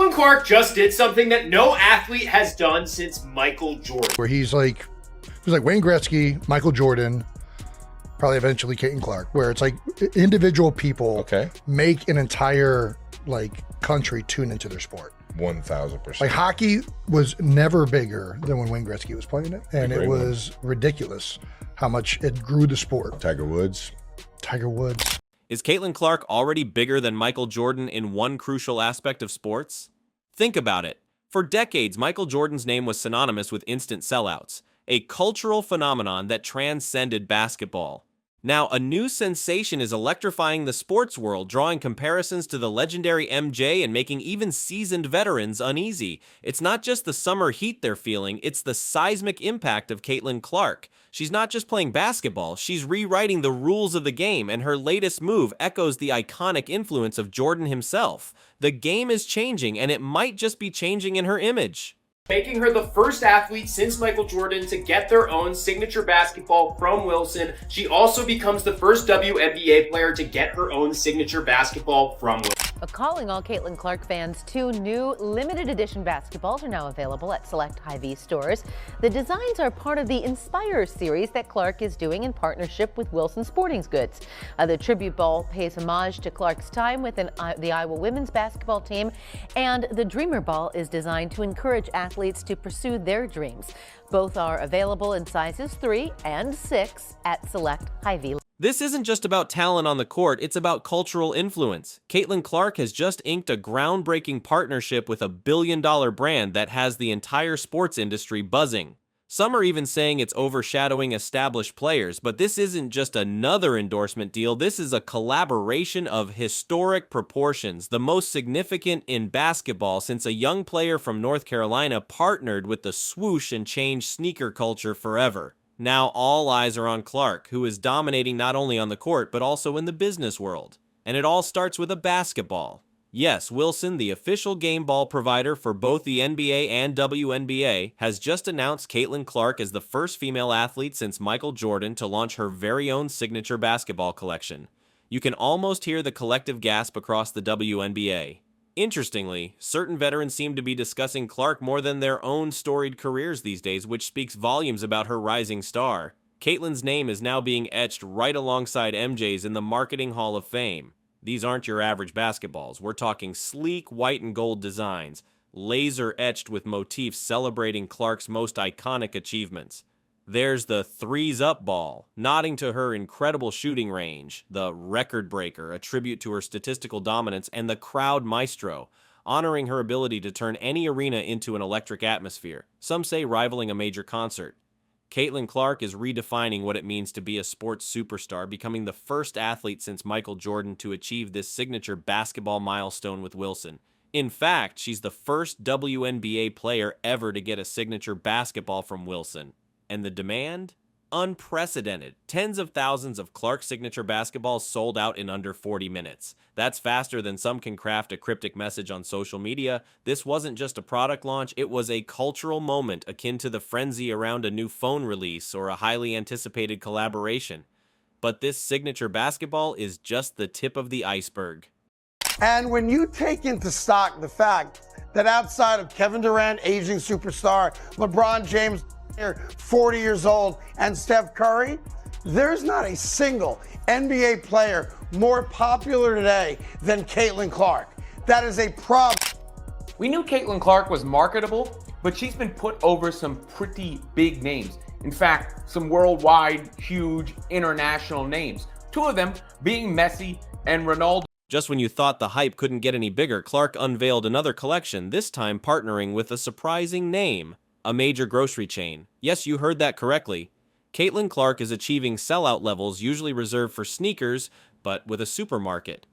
Caitlin Clark just did something that no athlete has done since Michael Jordan. Where he's like Wayne Gretzky, Michael Jordan, probably eventually Caitlin Clark, where it's like individual people make an entire like country tune into their sport. 1,000%. Like hockey was never bigger than when Wayne Gretzky was playing it, and it was ridiculous how much it grew the sport. Tiger Woods. Is Caitlin Clark already bigger than Michael Jordan in one crucial aspect of sports? Think about it. For decades, Michael Jordan's name was synonymous with instant sellouts, a cultural phenomenon that transcended basketball. Now, a new sensation is electrifying the sports world, drawing comparisons to the legendary MJ and making even seasoned veterans uneasy. It's not just the summer heat they're feeling, it's the seismic impact of Caitlin Clark. She's not just playing basketball, she's rewriting the rules of the game, and her latest move echoes the iconic influence of Jordan himself. The game is changing, and it might just be changing in her image, Making her the first athlete since Michael Jordan to get their own signature basketball from Wilson. She also becomes the first WNBA player to get her own signature basketball from Wilson. Calling all Caitlin Clark fans, 2 new limited edition basketballs are now available at select Hy-Vee stores. The designs are part of the Inspire series that Clark is doing in partnership with Wilson Sporting Goods. The tribute ball pays homage to Clark's time with the Iowa women's basketball team, and the Dreamer ball is designed to encourage athletes to pursue their dreams. Both are available in sizes 3 and 6 at select Hy-Vee. This isn't just about talent on the court, it's about cultural influence. Caitlin Clark has just inked a groundbreaking partnership with a billion-dollar brand that has the entire sports industry buzzing. Some are even saying it's overshadowing established players, but this isn't just another endorsement deal, this is a collaboration of historic proportions, the most significant in basketball since a young player from North Carolina partnered with the swoosh and changed sneaker culture forever. Now all eyes are on Clark, who is dominating not only on the court but also in the business world. And it all starts with a basketball. Yes, Wilson, the official game ball provider for both the NBA and WNBA, has just announced Caitlin Clark as the first female athlete since Michael Jordan to launch her very own signature basketball collection. You can almost hear the collective gasp across the WNBA. Interestingly, certain veterans seem to be discussing Clark more than their own storied careers these days, which speaks volumes about her rising star. Caitlin's name is now being etched right alongside MJ's in the Marketing Hall of Fame. These aren't your average basketballs. We're talking sleek white and gold designs, laser etched with motifs celebrating Clark's most iconic achievements. There's the threes up ball, nodding to her incredible shooting range, the record breaker, a tribute to her statistical dominance, and the crowd maestro, honoring her ability to turn any arena into an electric atmosphere, some say rivaling a major concert. Caitlin Clark is redefining what it means to be a sports superstar, becoming the first athlete since Michael Jordan to achieve this signature basketball milestone with Wilson. In fact, she's the first WNBA player ever to get a signature basketball from Wilson. And the demand? Unprecedented. Tens of thousands of Clark signature basketballs sold out in under 40 minutes. That's faster than some can craft a cryptic message on social media. This wasn't just a product launch, it was a cultural moment akin to the frenzy around a new phone release or a highly anticipated collaboration. But this signature basketball is just the tip of the iceberg. And when you take into stock the fact that outside of Kevin Durant, aging superstar, LeBron James, 40 years old, and Steph Curry, there's not a single NBA player more popular today than Caitlin Clark. That is a problem. We knew Caitlin Clark was marketable, but she's been put over some pretty big names. In fact, some worldwide, huge, international names. 2 of them being Messi and Ronaldo. Just when you thought the hype couldn't get any bigger, Clark unveiled another collection, this time partnering with a surprising name. A major grocery chain. Yes, you heard that correctly. Caitlin Clark is achieving sellout levels usually reserved for sneakers, but with a supermarket.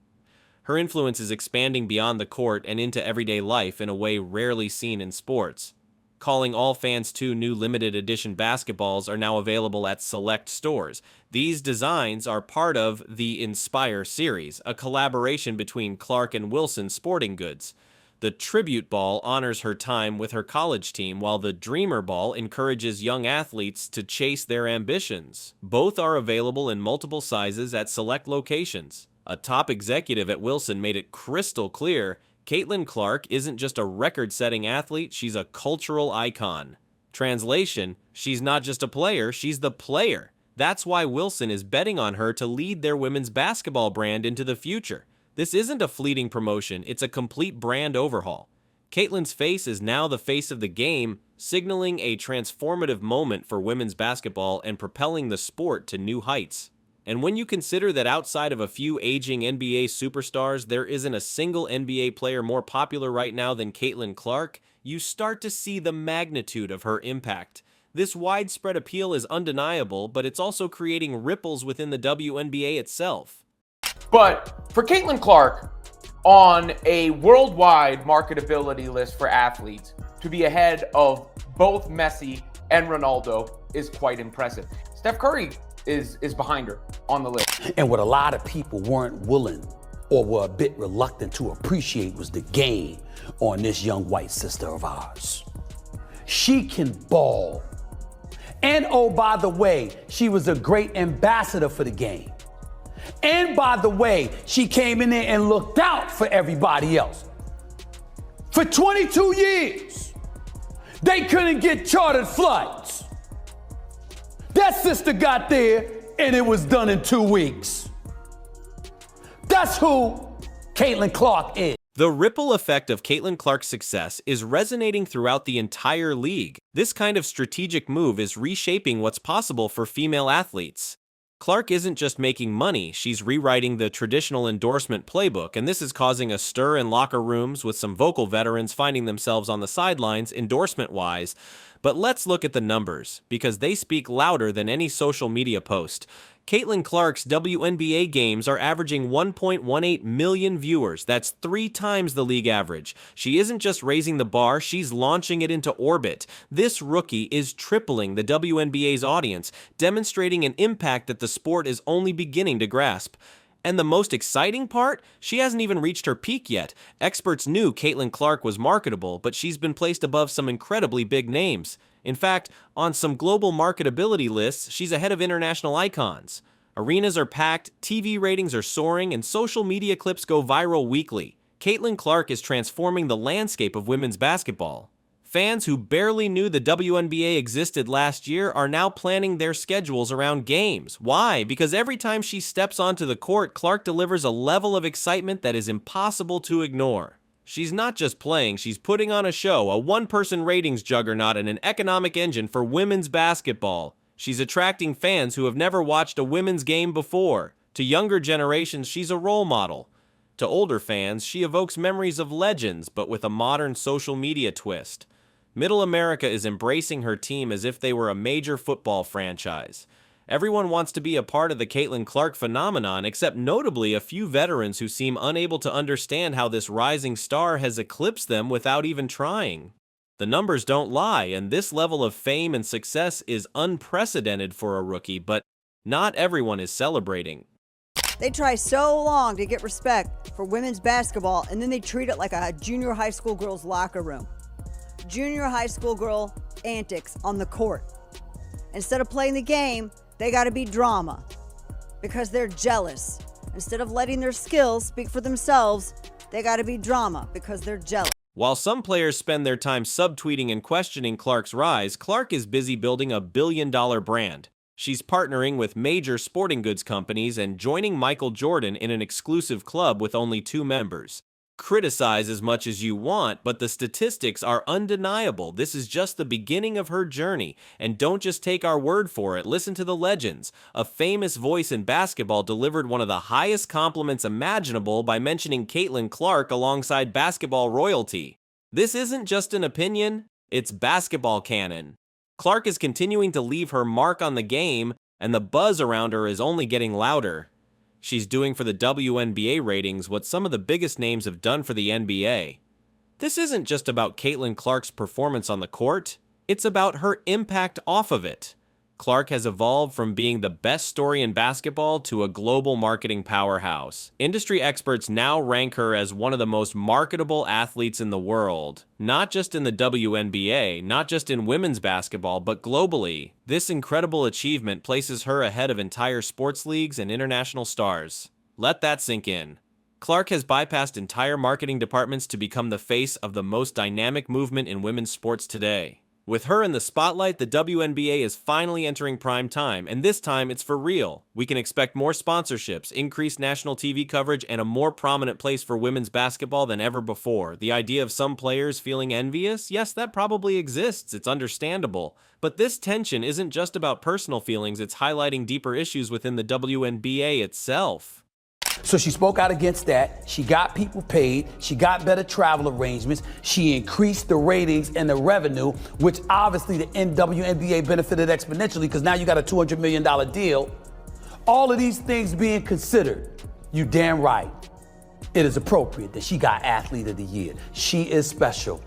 Her influence is expanding beyond the court and into everyday life in a way rarely seen in sports. Calling all fans 2 new limited edition basketballs are now available at select stores. These designs are part of the Inspire series, a collaboration between Clark and Wilson Sporting Goods. The tribute ball honors her time with her college team, while the Dreamer ball encourages young athletes to chase their ambitions. Both are available in multiple sizes at select locations. A top executive at Wilson made it crystal clear Caitlin Clark isn't just a record-setting athlete, she's a cultural icon. Translation, she's not just a player, she's the player. That's why Wilson is betting on her to lead their women's basketball brand into the future. This isn't a fleeting promotion, it's a complete brand overhaul. Caitlin's face is now the face of the game, signaling a transformative moment for women's basketball and propelling the sport to new heights. And when you consider that outside of a few aging NBA superstars, there isn't a single NBA player more popular right now than Caitlin Clark, you start to see the magnitude of her impact. This widespread appeal is undeniable, but it's also creating ripples within the WNBA itself. But for Caitlin Clark, on a worldwide marketability list for athletes, to be ahead of both Messi and Ronaldo is quite impressive. Steph Curry is behind her on the list. And what a lot of people weren't willing or were a bit reluctant to appreciate was the game on this young white sister of ours. She can ball. And oh, by the way, she was a great ambassador for the game. And by the way, she came in there and looked out for everybody else. For 22 years, they couldn't get chartered flights. That sister got there and it was done in 2 weeks. That's who Caitlin Clark is. The ripple effect of Caitlin Clark's success is resonating throughout the entire league. This kind of strategic move is reshaping what's possible for female athletes. Clark isn't just making money, she's rewriting the traditional endorsement playbook, and this is causing a stir in locker rooms with some vocal veterans finding themselves on the sidelines endorsement-wise. But let's look at the numbers, because they speak louder than any social media post. Caitlin Clark's WNBA games are averaging 1.18 million viewers. That's 3 times the league average. She isn't just raising the bar, she's launching it into orbit. This rookie is tripling the WNBA's audience, demonstrating an impact that the sport is only beginning to grasp. And the most exciting part? She hasn't even reached her peak yet. Experts knew Caitlin Clark was marketable, but she's been placed above some incredibly big names. In fact, on some global marketability lists, she's ahead of international icons. Arenas are packed, TV ratings are soaring, and social media clips go viral weekly. Caitlin Clark is transforming the landscape of women's basketball. Fans who barely knew the WNBA existed last year are now planning their schedules around games. Why? Because every time she steps onto the court, Clark delivers a level of excitement that is impossible to ignore. She's not just playing, she's putting on a show, a one-person ratings juggernaut and an economic engine for women's basketball. She's attracting fans who have never watched a women's game before. To younger generations, she's a role model. To older fans, she evokes memories of legends, but with a modern social media twist. Middle America is embracing her team as if they were a major football franchise. Everyone wants to be a part of the Caitlin Clark phenomenon, except notably a few veterans who seem unable to understand how this rising star has eclipsed them without even trying. The numbers don't lie, and this level of fame and success is unprecedented for a rookie, but not everyone is celebrating. They try so long to get respect for women's basketball, and then they treat it like a junior high school girl's locker room. Junior high school girl antics on the court. Instead of playing the game, they got to be drama because they're jealous. Instead of letting their skills speak for themselves, they got to be drama because they're jealous. While some players spend their time subtweeting and questioning Clark's rise, Clark is busy building a billion-dollar brand. She's partnering with major sporting goods companies and joining Michael Jordan in an exclusive club with only 2 members. Criticize as much as you want, but the statistics are undeniable. This is just the beginning of her journey, and don't just take our word for it. Listen to the legends. A famous voice in basketball delivered one of the highest compliments imaginable by mentioning Caitlin Clark alongside basketball royalty. This isn't just an opinion, it's basketball canon. Clark is continuing to leave her mark on the game, and the buzz around her is only getting louder. She's doing for the WNBA ratings what some of the biggest names have done for the NBA. This isn't just about Caitlin Clark's performance on the court, it's about her impact off of it. Clark has evolved from being the best story in basketball to a global marketing powerhouse. Industry experts now rank her as one of the most marketable athletes in the world. Not just in the WNBA, not just in women's basketball, but globally. This incredible achievement places her ahead of entire sports leagues and international stars. Let that sink in. Clark has bypassed entire marketing departments to become the face of the most dynamic movement in women's sports today. With her in the spotlight, the WNBA is finally entering prime time, and this time it's for real. We can expect more sponsorships, increased national TV coverage, and a more prominent place for women's basketball than ever before. The idea of some players feeling envious? Yes, that probably exists. It's understandable. But this tension isn't just about personal feelings, it's highlighting deeper issues within the WNBA itself. So she spoke out against that. She got people paid. She got better travel arrangements. She increased the ratings and the revenue, which obviously the WNBA benefited exponentially because now you got a $200 million deal. All of these things being considered, you damn right. It is appropriate that she got Athlete of the Year. She is special,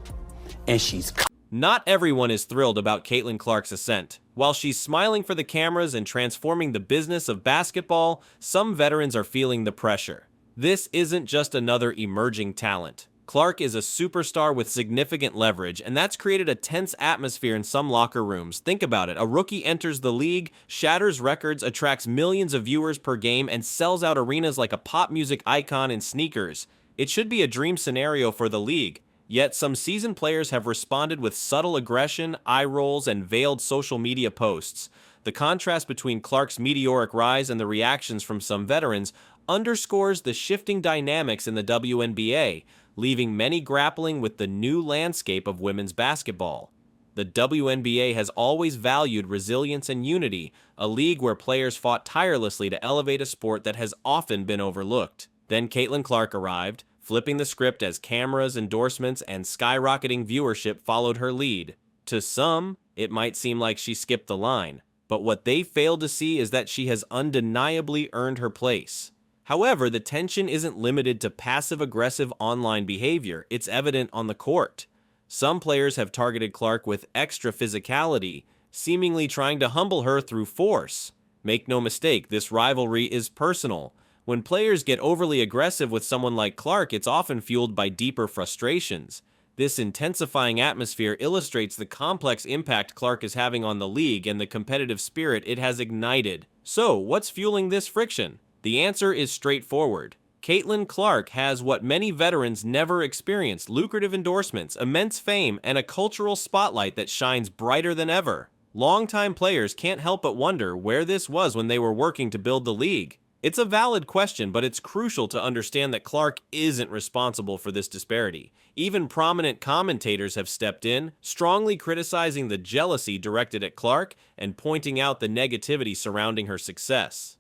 and she's... Not everyone is thrilled about Caitlin Clark's ascent. While she's smiling for the cameras and transforming the business of basketball, some veterans are feeling the pressure. This isn't just another emerging talent. Clark is a superstar with significant leverage, and that's created a tense atmosphere in some locker rooms. Think about it. A rookie enters the league, shatters records, attracts millions of viewers per game, and sells out arenas like a pop music icon in sneakers. It should be a dream scenario for the league. Yet some seasoned players have responded with subtle aggression, eye rolls, and veiled social media posts. The contrast between Clark's meteoric rise and the reactions from some veterans underscores the shifting dynamics in the WNBA, leaving many grappling with the new landscape of women's basketball. The WNBA has always valued resilience and unity, a league where players fought tirelessly to elevate a sport that has often been overlooked. Then Caitlin Clark arrived, flipping the script as cameras, endorsements, and skyrocketing viewership followed her lead. To some, it might seem like she skipped the line, but what they failed to see is that she has undeniably earned her place. However, the tension isn't limited to passive-aggressive online behavior, it's evident on the court. Some players have targeted Clark with extra physicality, seemingly trying to humble her through force. Make no mistake, this rivalry is personal. When players get overly aggressive with someone like Clark, it's often fueled by deeper frustrations. This intensifying atmosphere illustrates the complex impact Clark is having on the league and the competitive spirit it has ignited. So, what's fueling this friction? The answer is straightforward. Caitlin Clark has what many veterans never experienced: lucrative endorsements, immense fame, and a cultural spotlight that shines brighter than ever. Longtime players can't help but wonder where this was when they were working to build the league. It's a valid question, but it's crucial to understand that Clark isn't responsible for this disparity. Even prominent commentators have stepped in, strongly criticizing the jealousy directed at Clark and pointing out the negativity surrounding her success.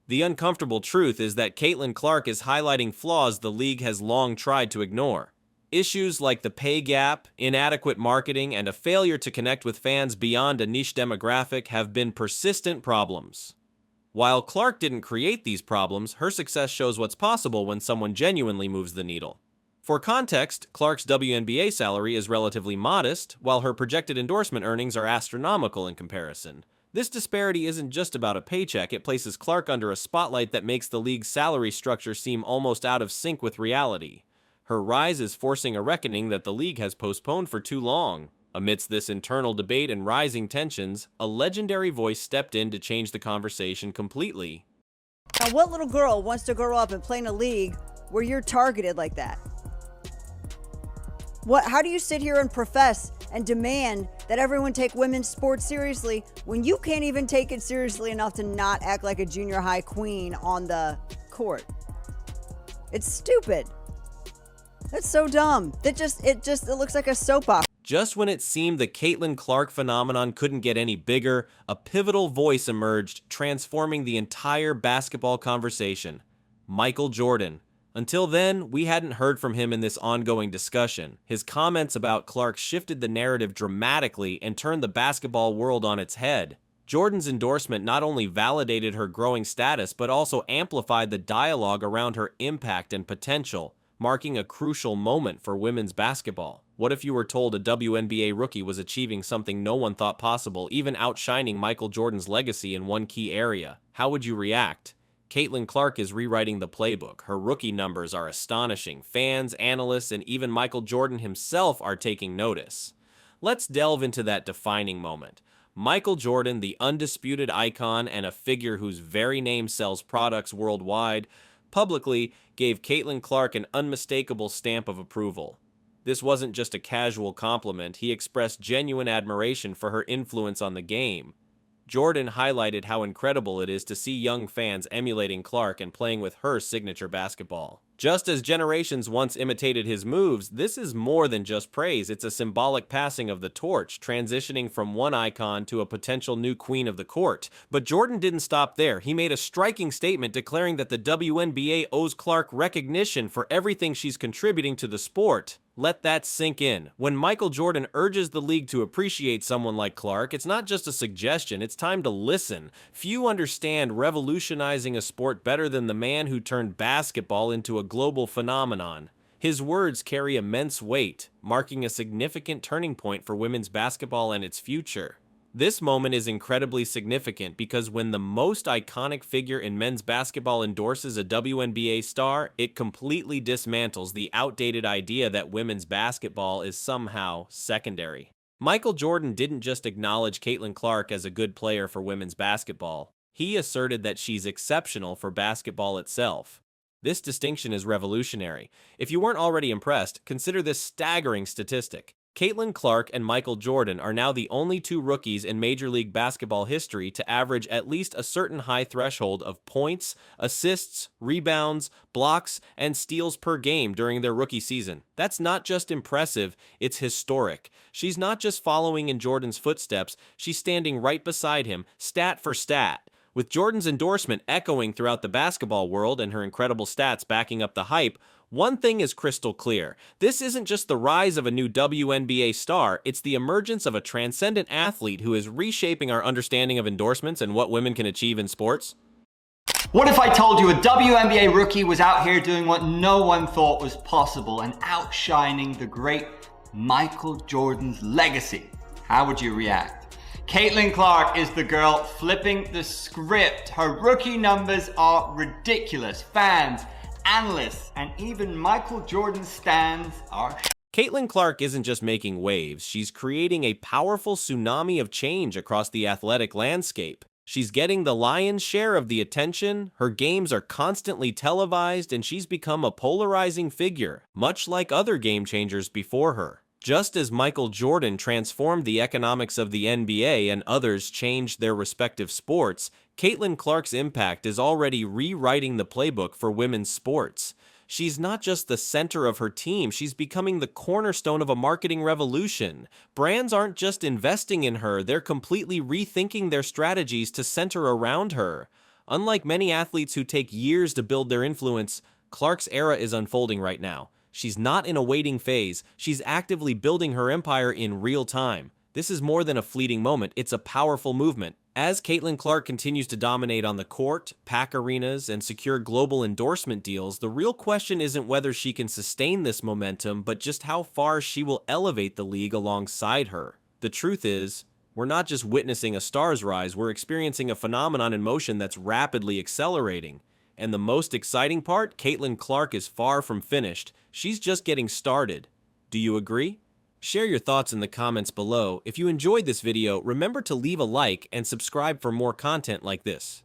The uncomfortable truth is that Caitlin Clark is highlighting flaws the league has long tried to ignore. Issues like the pay gap, inadequate marketing, and a failure to connect with fans beyond a niche demographic have been persistent problems. While Clark didn't create these problems, her success shows what's possible when someone genuinely moves the needle. For context, Clark's WNBA salary is relatively modest, while her projected endorsement earnings are astronomical in comparison. This disparity isn't just about a paycheck, it places Clark under a spotlight that makes the league's salary structure seem almost out of sync with reality. Her rise is forcing a reckoning that the league has postponed for too long. Amidst this internal debate and rising tensions, a legendary voice stepped in to change the conversation completely. Now, what little girl wants to grow up and play in a league where you're targeted like that? How do you sit here and profess and demand that everyone take women's sports seriously when you can't even take it seriously enough to not act like a junior high queen on the court? It's stupid. That's so dumb. It looks like a soap opera. Just when it seemed the Caitlin Clark phenomenon couldn't get any bigger, a pivotal voice emerged, transforming the entire basketball conversation: Michael Jordan. Until then, we hadn't heard from him in this ongoing discussion. His comments about Clark shifted the narrative dramatically and turned the basketball world on its head. Jordan's endorsement not only validated her growing status, but also amplified the dialogue around her impact and potential, marking a crucial moment for women's basketball. What if you were told a WNBA rookie was achieving something no one thought possible, even outshining Michael Jordan's legacy in one key area? How would you react? Caitlin Clark is rewriting the playbook. Her rookie numbers are astonishing. Fans, analysts, and even Michael Jordan himself are taking notice. Let's delve into that defining moment. Michael Jordan, the undisputed icon and a figure whose very name sells products worldwide, publicly gave Caitlin Clark an unmistakable stamp of approval. This wasn't just a casual compliment, he expressed genuine admiration for her influence on the game. Jordan highlighted how incredible it is to see young fans emulating Clark and playing with her signature basketball. Just as generations once imitated his moves, this is more than just praise, it's a symbolic passing of the torch, transitioning from one icon to a potential new queen of the court. But Jordan didn't stop there. He made a striking statement declaring that the WNBA owes Clark recognition for everything she's contributing to the sport. Let that sink in. When Michael Jordan urges the league to appreciate someone like Clark, it's not just a suggestion, it's time to listen. Few understand revolutionizing a sport better than the man who turned basketball into a global phenomenon. His words carry immense weight, marking a significant turning point for women's basketball and its future. This moment is incredibly significant because when the most iconic figure in men's basketball endorses a WNBA star, it completely dismantles the outdated idea that women's basketball is somehow secondary. Michael Jordan didn't just acknowledge Caitlin Clark as a good player for women's basketball. He asserted that she's exceptional for basketball itself. This distinction is revolutionary. If you weren't already impressed, consider this staggering statistic. Caitlin Clark and Michael Jordan are now the only two rookies in Major League Basketball history to average at least a certain high threshold of points, assists, rebounds, blocks, and steals per game during their rookie season. That's not just impressive, it's historic. She's not just following in Jordan's footsteps, she's standing right beside him, stat for stat. With Jordan's endorsement echoing throughout the basketball world and her incredible stats backing up the hype, one thing is crystal clear. This isn't just the rise of a new WNBA star, it's the emergence of a transcendent athlete who is reshaping our understanding of endorsements and what women can achieve in sports. What if I told you a WNBA rookie was out here doing what no one thought was possible and outshining the great Michael Jordan's legacy? How would you react? Caitlin Clark is the girl flipping the script. Her rookie numbers are ridiculous. Fans, analysts, and even Michael Jordan stans are Caitlin Clark isn't just making waves, she's creating a powerful tsunami of change across the athletic landscape. She's getting the lion's share of the attention, her games are constantly televised, and she's become a polarizing figure, much like other game changers before her. Just as Michael Jordan transformed the economics of the NBA and others changed their respective sports, Caitlin Clark's impact is already rewriting the playbook for women's sports. She's not just the center of her team, she's becoming the cornerstone of a marketing revolution. Brands aren't just investing in her, they're completely rethinking their strategies to center around her. Unlike many athletes who take years to build their influence, Clark's era is unfolding right now. She's not in a waiting phase, she's actively building her empire in real time. This is more than a fleeting moment, it's a powerful movement. As Caitlin Clark continues to dominate on the court, pack arenas, and secure global endorsement deals, the real question isn't whether she can sustain this momentum, but just how far she will elevate the league alongside her. The truth is, we're not just witnessing a star's rise, we're experiencing a phenomenon in motion that's rapidly accelerating. And the most exciting part, Caitlin Clark is far from finished. She's just getting started. Do you agree? Share your thoughts in the comments below. If you enjoyed this video, remember to leave a like and subscribe for more content like this.